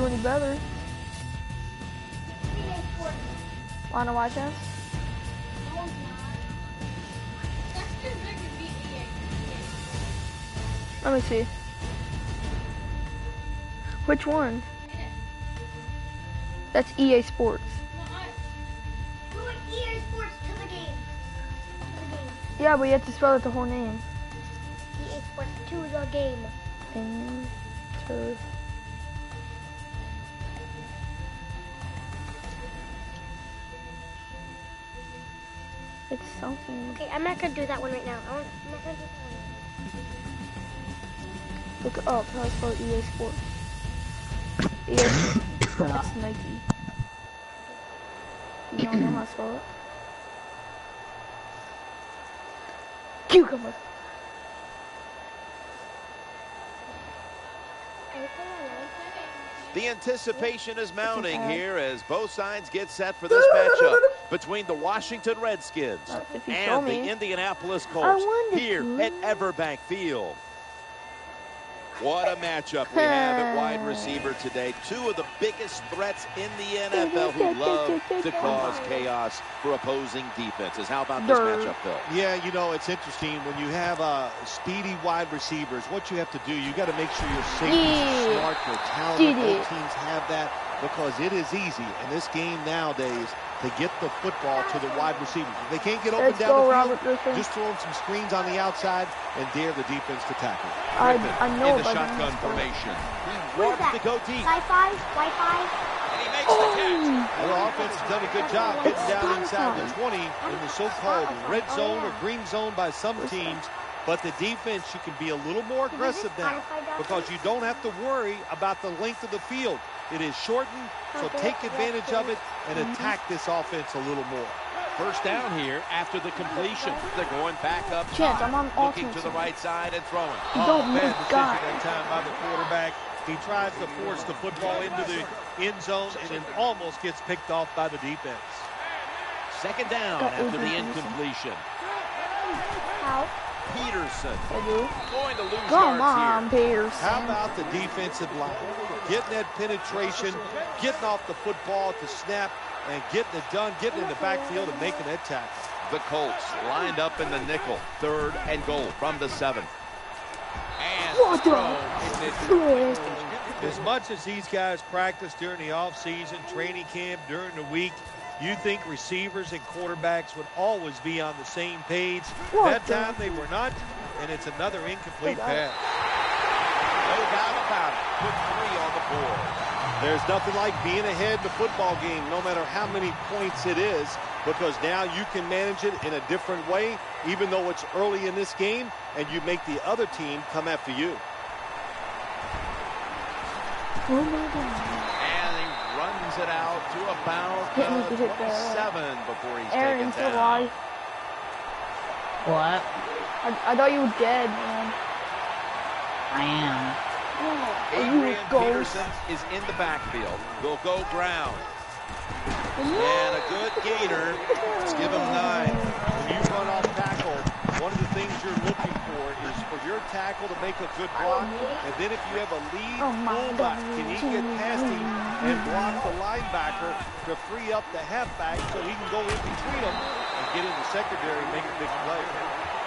do any better. Wanna watch us? Let me see. Which one? That's EA Sports. EA Sports to the game. Yeah, but you have to spell out the whole name. EA Sports to the game. Enter. It's something. Okay, I'm not gonna do that one right now. I'm not gonna do that one. Look it up. How to spell EA Sports. EA That's Nike. You don't know how to spell it? Cucumber. The anticipation is mounting here as both sides get set for this matchup between the Washington Redskins and the Indianapolis Colts here at Everbank Field. What a matchup we have at wide receiver today. Two of the biggest threats in the NFL who love to cause chaos for opposing defenses. How about this matchup, Phil? Yeah, you know, it's interesting. When you have speedy wide receivers, what you have to do, you got to make sure your safeties are smart, your talented. Both teams have that because it is easy in this game nowadays to get the football to the wide receivers. If they can't get open down the field, just throw them some screens on the outside and dare the defense to tackle. I know in the shotgun formation. Wants to go deep. Wi-Fi. And he makes the catch. The offense has done a good job getting down inside the 20 in the so-called red zone or green zone by some teams. But the defense, you can be a little more aggressive now because you don't have to worry about the length of the field. It is shortened, so take advantage of it and attack this offense a little more. First down here after the completion. They're going back up Chance, top, I'm on looking to the right side and throwing. Don't bad move, decision guy. that time by the quarterback. He tries to force the football into the end zone and it almost gets picked off by the defense. Second down after the incompletion. How? Peterson going to lose Come yards on, here. Peterson. How about the defensive line? Getting that penetration, getting off the football at the snap, and getting it done, getting in the backfield and making that tackle. The Colts lined up in the nickel. 3rd and goal from the 7. And What throw. As much as these guys practice during the offseason, training camp, during the week, you think receivers and quarterbacks would always be on the same page. That time they were not, and it's another incomplete pass. No doubt about it. Put 3 on the board. There's nothing like being ahead in the football game, no matter how many points it is, because now you can manage it in a different way, even though it's early in this game, and you make the other team come after you. Oh my God. And he runs it out to about 27 before he's taken down. What? I thought you were dead, man. I am. Adrian Peterson is in the backfield. Will go ground. And a good gainer. Let's give him 9. When you run off tackle, one of the things you're looking for is for your tackle to make a good block, and then if you have a lead fullback, can he get past him and block the linebacker to free up the halfback so he can go in between them and get in the secondary and make a big play.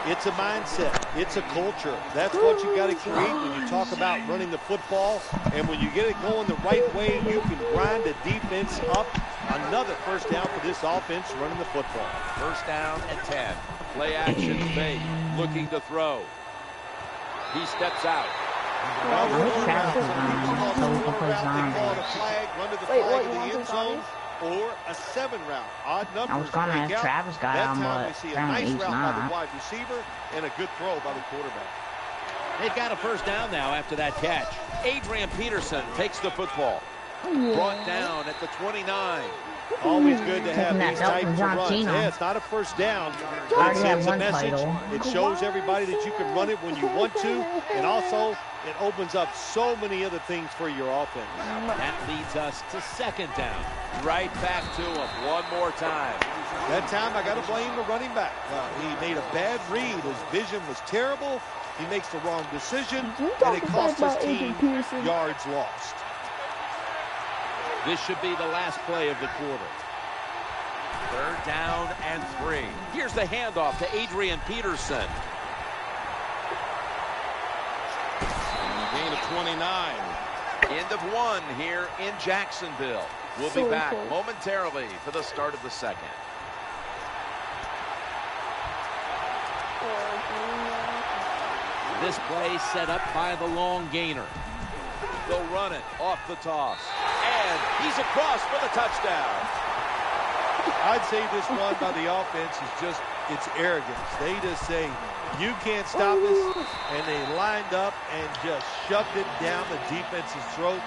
It's a mindset. It's a culture. That's what you got to create when you talk about running the football. And when you get it going the right way, you can grind the defense up. Another first down for this offense running the football. First down and 10. Play action fake. Looking to throw. He steps out. Well, they call it a flag, run to the flag in the end zone, or a 7 route. Odd numbers. I was gonna have Travis got that on, time but we see a apparently nice he's route by not. the wide receiver and a good throw by the quarterback. They've got a first down now after that catch. Adrian Peterson takes the football. Brought down at the 29. Always good to have Taking that these belt types from of John runs. Cena. Yeah, it's not a first down. I already It have sends a one message. title. It shows everybody that you can run it when you want to, and also it opens up so many other things for your offense. That leads us to second down. Right back to him one more time. That time I got to blame the running back. He made a bad read. His vision was terrible. He makes the wrong decision, and it costs his team yards lost. This should be the last play of the quarter. 3rd down and 3. Here's the handoff to Adrian Peterson. Gain of 29. End of 1 here in Jacksonville. We'll be back momentarily for the start of the second. This play set up by the long gainer. They'll run it off the toss. And he's across for the touchdown. I'd say this run by the offense is just, it's arrogance. They just say, you can't stop us. And they lined up and just shoved it down the defense's throat.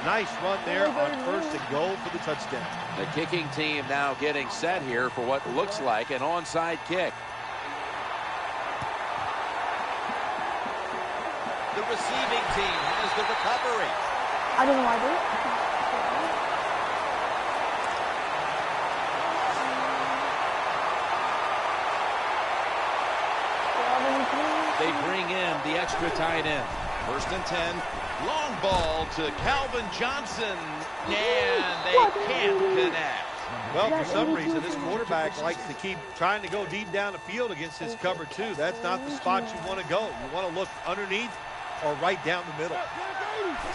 Nice run there on 1st and goal for the touchdown. The kicking team now getting set here for what looks like an onside kick. The receiving team has the recovery. I don't know why I did it. They bring in the extra tight end. 1st and 10. Long ball to Calvin Johnson. And they can't connect. Well, for some reason, this quarterback likes to keep trying to go deep down the field against his cover 2. That's not the spot you want to go. You want to look underneath or right down the middle.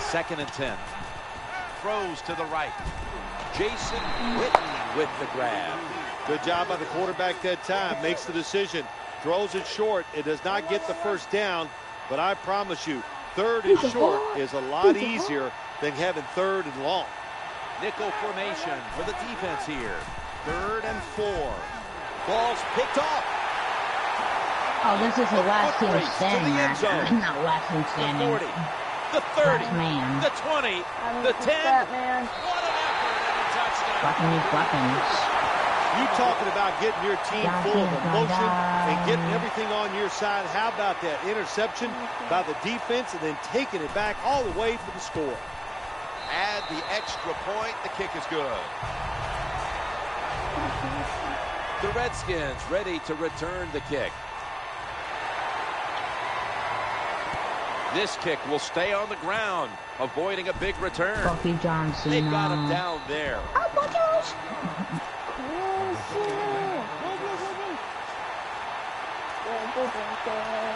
2nd and 10. Throws to the right. Jason Witten with the grab. Good job by the quarterback that time. Makes the decision. Throws it short. It does not get the 1st down, but I promise you, 3rd and short is a lot easier than having 3rd and long. Nickel formation for the defense here. 3rd and 4. Ball's picked off. Oh, this is the last team standing there. Not last team standing. The 40, the 30, man. the 20, the 10. Man. What an effort and a touchdown. Blocking these weapons. You talking about getting your team full of emotion and getting everything on your side. How about that interception by the defense and then taking it back all the way for the score? Add the extra point. The kick is good. The Redskins ready to return the kick. This kick will stay on the ground, avoiding a big return. Bucky Johnson. They've got him down there.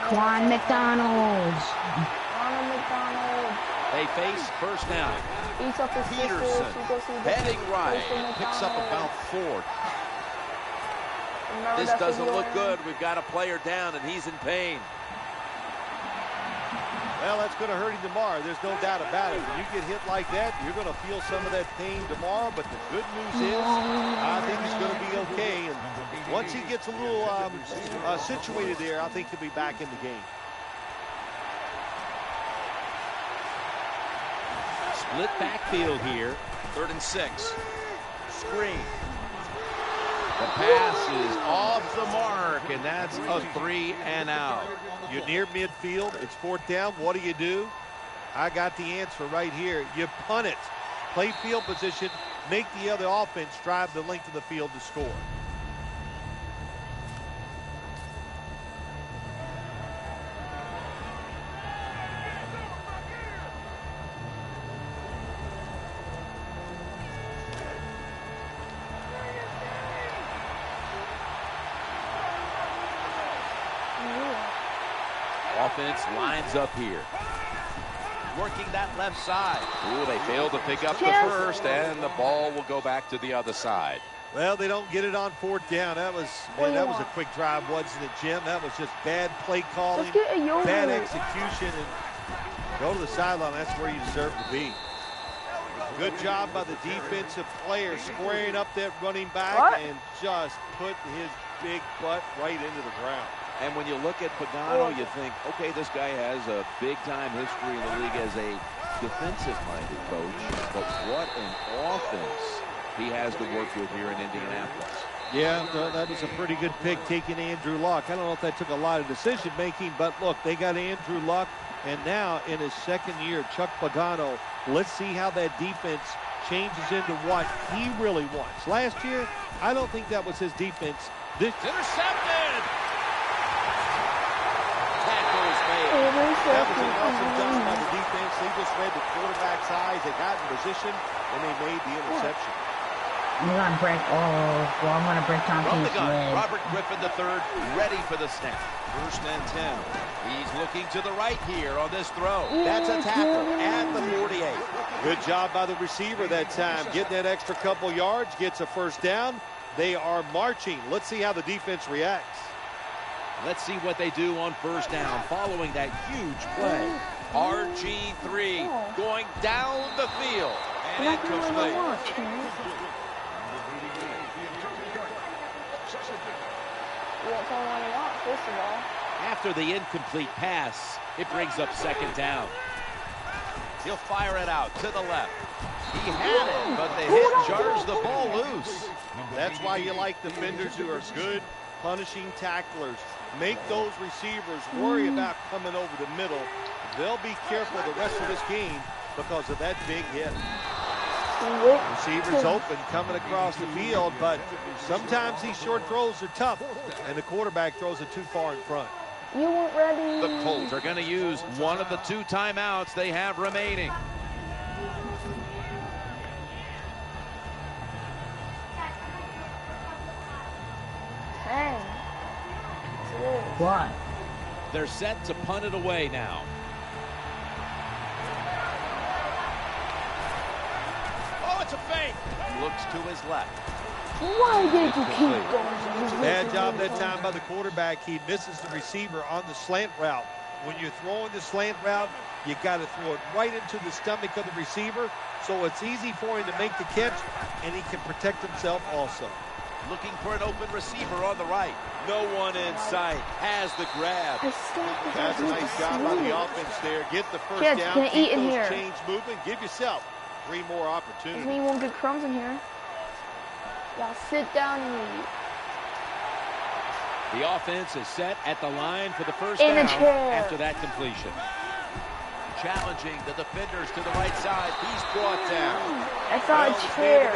Quan McDonald. They face 1st down. Peterson heading right. Picks up about 4. This doesn't look good. We've got a player down, and he's in pain. Well, that's going to hurt him tomorrow. There's no doubt about it. When you get hit like that, you're going to feel some of that pain tomorrow. But the good news is, I think he's going to be okay. And once he gets a little situated there, I think he'll be back in the game. Split backfield here. 3rd and 6. Screen. The pass is off the mark, and that's a 3 and out. You're near midfield. It's 4th down. What do? I got the answer right here. You punt it. Play field position. Make the other offense drive the length of the field to score. Offense lines up here. Working that left side. Ooh, they failed to pick up the 1st, and the ball will go back to the other side. Well, they don't get it on 4th down. That was a quick drive, wasn't it, Jim? That was just bad play calling, bad execution, and go to the sideline. That's where you deserve to be. Good job by the defensive player squaring up that running back and just put his big butt right into the ground. And when you look at Pagano, you think, okay, this guy has a big-time history in the league as a defensive-minded coach, but what an offense he has to work with here in Indianapolis. Yeah, that was a pretty good pick, taking Andrew Luck. I don't know if that took a lot of decision-making, but look, they got Andrew Luck, and now in his 2nd year, Chuck Pagano, let's see how that defense changes into what he really wants. Last year, I don't think that was his defense. This intercepted! That was an awesome job by the defense. They just read the quarterback's eyes. They got in position, and they made the interception. I'm going to break, I'm going to break Tom Pete's leg. Robert Griffin III ready for the snap. 1st and 10. He's looking to the right here on this throw. That's a tackle at the 48. Good job by the receiver that time. Getting that extra couple yards, gets a 1st down. They are marching. Let's see how the defense reacts. Let's see what they do on 1st down following that huge play. RG3 going down the field. And incomplete. After the incomplete pass, it brings up 2nd down. He'll fire it out to the left. He had it, but the hit jars the ball loose. That's why you like defenders who are good punishing tacklers. Make those receivers worry about coming over the middle. They'll be careful the rest of this game because of that big hit. Receivers open coming across the field, but sometimes these short throws are tough, and the quarterback throws it too far in front. You weren't ready. The Colts are going to use one of the 2 timeouts they have remaining. Dang. What? They're set to punt it away now. Oh, it's a fake. Looks to his left. Why did you keep going? Bad job that time by the quarterback. He misses the receiver on the slant route. When you're throwing the slant route, you got to throw it right into the stomach of the receiver, so it's easy for him to make the catch, and he can protect himself also. Looking for an open receiver on the right. No one in sight. Has the grab. That's a nice job by the offense there. Get the 1st Kids, down. gonna eat in those here. Change moving. Give yourself 3 more opportunities. You won't get crumbs in here. Y'all sit down and eat. The offense is set at the line for the 1st In a down chair. after that completion. Challenging the defenders to the right side. He's brought down. I saw a chair.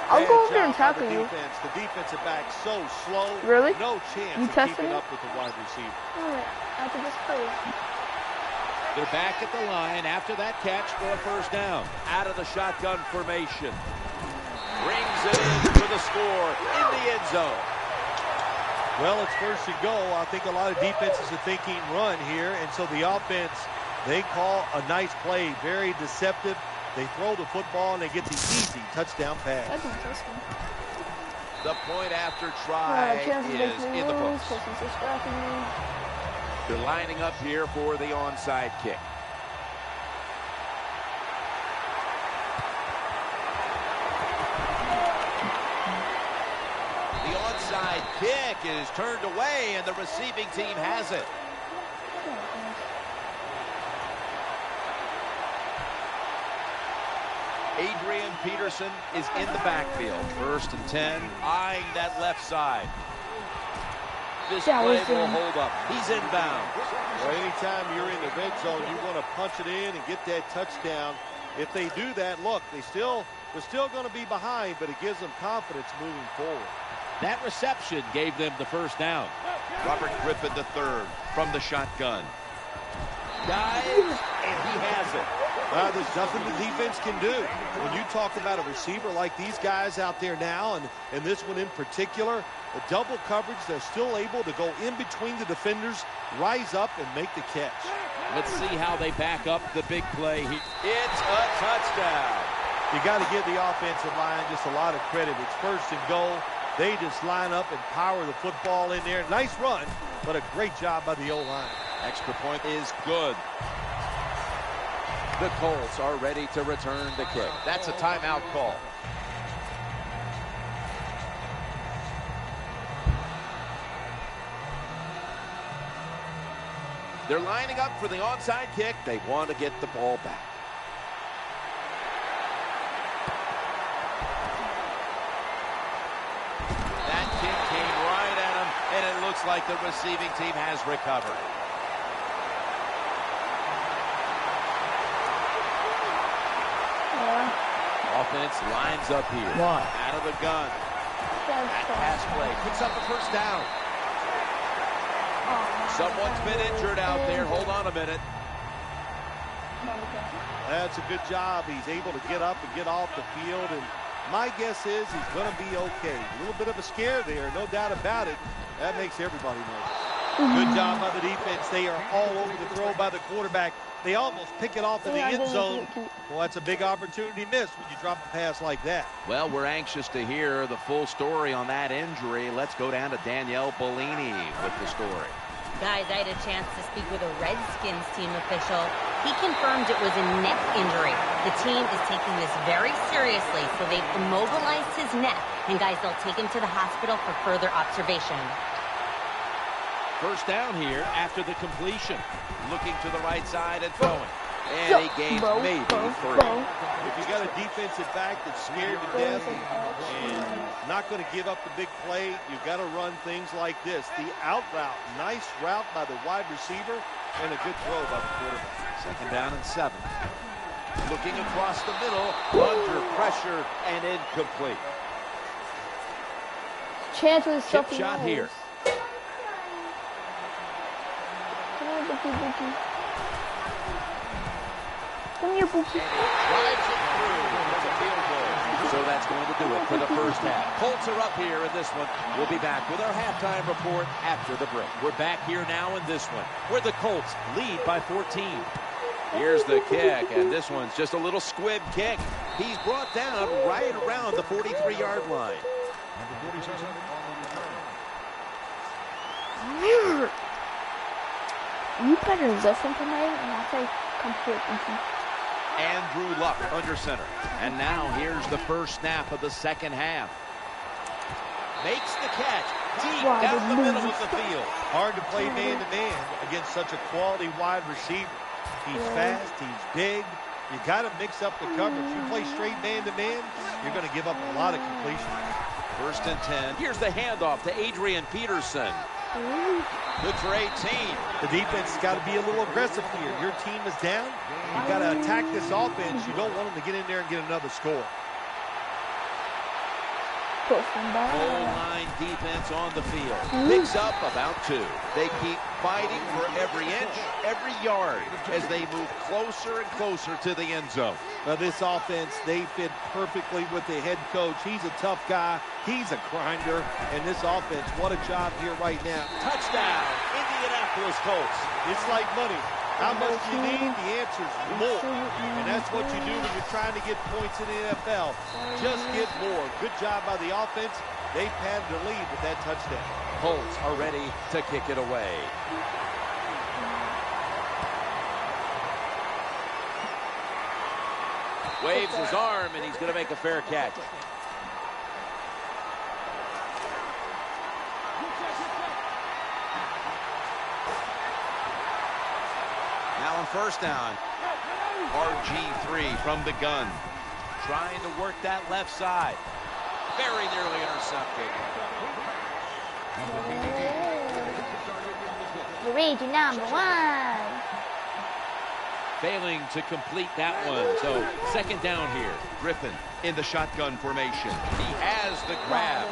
I'll go over there and tackle you. The defensive back so slow. Really? No chance You of testing keeping it? up with the wide receiver. Alright, after this play. They're back at the line after that catch for a 1st down. Out of the shotgun formation. Brings it in for the score in the end zone. Well, it's 1st and go. I think a lot of defenses are thinking run here, and so the offense, they call a nice play, very deceptive. They throw the football, and they get the easy touchdown pass. That's interesting. The point after try is in the books. They're lining up here for the onside kick. The onside kick is turned away, and the receiving team has it. Adrian Peterson is in the backfield. 1st and 10, eyeing that left side. This play will hold up. He's inbound. Well, anytime you're in the red zone, you want to punch it in and get that touchdown. If they do that, look, they're still going to be behind, but it gives them confidence moving forward. That reception gave them the 1st down. Robert Griffin III from the shotgun. Dives, and he has it. There's nothing the defense can do. When you talk about a receiver like these guys out there now, and this one in particular, the double coverage, they're still able to go in between the defenders, rise up, and make the catch. Let's see how they back up the big play here. It's a touchdown. You got to give the offensive line just a lot of credit. It's 1st and goal. They just line up and power the football in there. Nice run, but a great job by the O-line. Extra point is good. The Colts are ready to return the kick. That's a timeout call. They're lining up for the onside kick. They want to get the ball back. That kick came right at him, and it looks like the receiving team has recovered. Offense lines up here. What? Out of the gun. That pass play picks up the 1st down. Someone's been injured out there. Hold on a minute. That's a good job. He's able to get up and get off the field, and my guess is he's going to be okay. A little bit of a scare there, no doubt about it. That makes everybody nervous. Good job by the defense. They are all over the throw by the quarterback. They almost pick it off in the end zone. Well, that's a big opportunity missed when you drop a pass like that. Well, we're anxious to hear the full story on that injury. Let's go down to Danielle Bellini with the story. Guys, I had a chance to speak with a Redskins team official. He confirmed it was a neck injury. The team is taking this very seriously, so they've immobilized his neck. And guys, they'll take him to the hospital for further observation. First down here after the completion. Looking to the right side and throwing. And he gains maybe 3. If you got a defensive back that's scared to death and not going to give up the big play, you've got to run things like this. The out route, nice route by the wide receiver, and a good throw by the quarterback. Second down and 7. Looking across the middle, under pressure and incomplete. Chance with Chip shot here. Come here, Bookie. Drives it through with a field goal. So that's going to do it for the first half. Colts are up here in this one. We'll be back with our halftime report after the break. We're back here now in this one, where the Colts lead by 14. Here's the kick, and this one's just a little squib kick. He's brought down right around the 43-yard line. You better listen to me, and I'll say, come here, Bookie. Andrew Luck under center. And now here's the first snap of the second half. Makes the catch deep down the middle of the field. Hard to play man-to-man against such a quality wide receiver. He's fast, he's big. You got to mix up the coverage. You play straight man-to-man, you're going to give up a lot of completions. First and 10. Here's the handoff to Adrian Peterson. Good for 18. The defense has got to be a little aggressive here. Your team is down. You've got to attack this offense. You don't want them to get in there and get another score. Goal line defense on the field. Picks up about 2. They keep fighting for every inch, every yard as they move closer and closer to the end zone. Now this offense, they fit perfectly with the head coach. He's a tough guy. He's a grinder. And this offense, what a job here right now. Touchdown, Indianapolis Colts. It's like money. How much do you need? The answer is more. And that's what you do when you're trying to get points in the NFL. Just get more. Good job by the offense. They padded the lead with that touchdown. Colts are ready to kick it away. Waves his arm, and he's going to make a fair catch. Now on first down, RG3 from the gun. Trying to work that left side. Very nearly intercepted. Luigi #1. Failing to complete that one. So second down here. Griffin in the shotgun formation. He has the grab.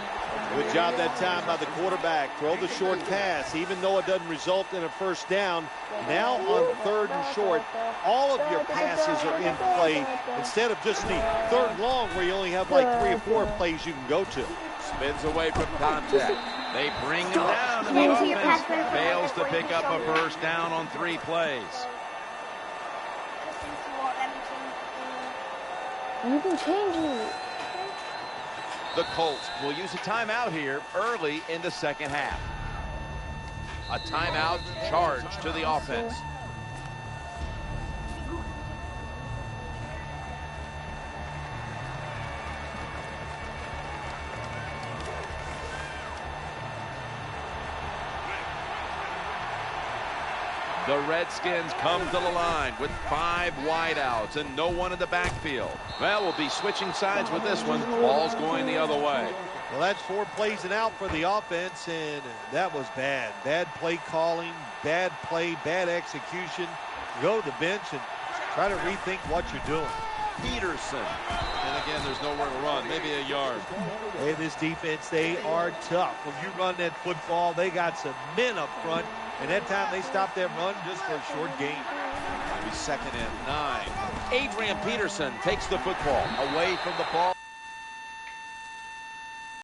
Good job that time by the quarterback. Throw the short pass, even though it doesn't result in a first down. Now on 3rd and short, all of your passes are in play instead of just the 3rd and long where you only have like 3 or 4 plays you can go to. Spins away from contact. They bring him down, and the offense fails to pick up a first down on 3 plays. You can change it. The Colts will use a timeout here early in the second half. A timeout charge to the offense. The Redskins come to the line with 5 wideouts and no one in the backfield. Well, we'll be switching sides with this one. Ball's going the other way. Well, that's 4 plays and out for the offense, and that was bad. Bad play calling, bad play, bad execution. Go to the bench and try to rethink what you're doing. Peterson. And again, there's nowhere to run, maybe a yard. Hey, this defense, they are tough. When you run that football, they got some men up front. And that time they stopped that run just for a short gain. be 2nd and 9. Adrian Peterson takes the football away from the ball.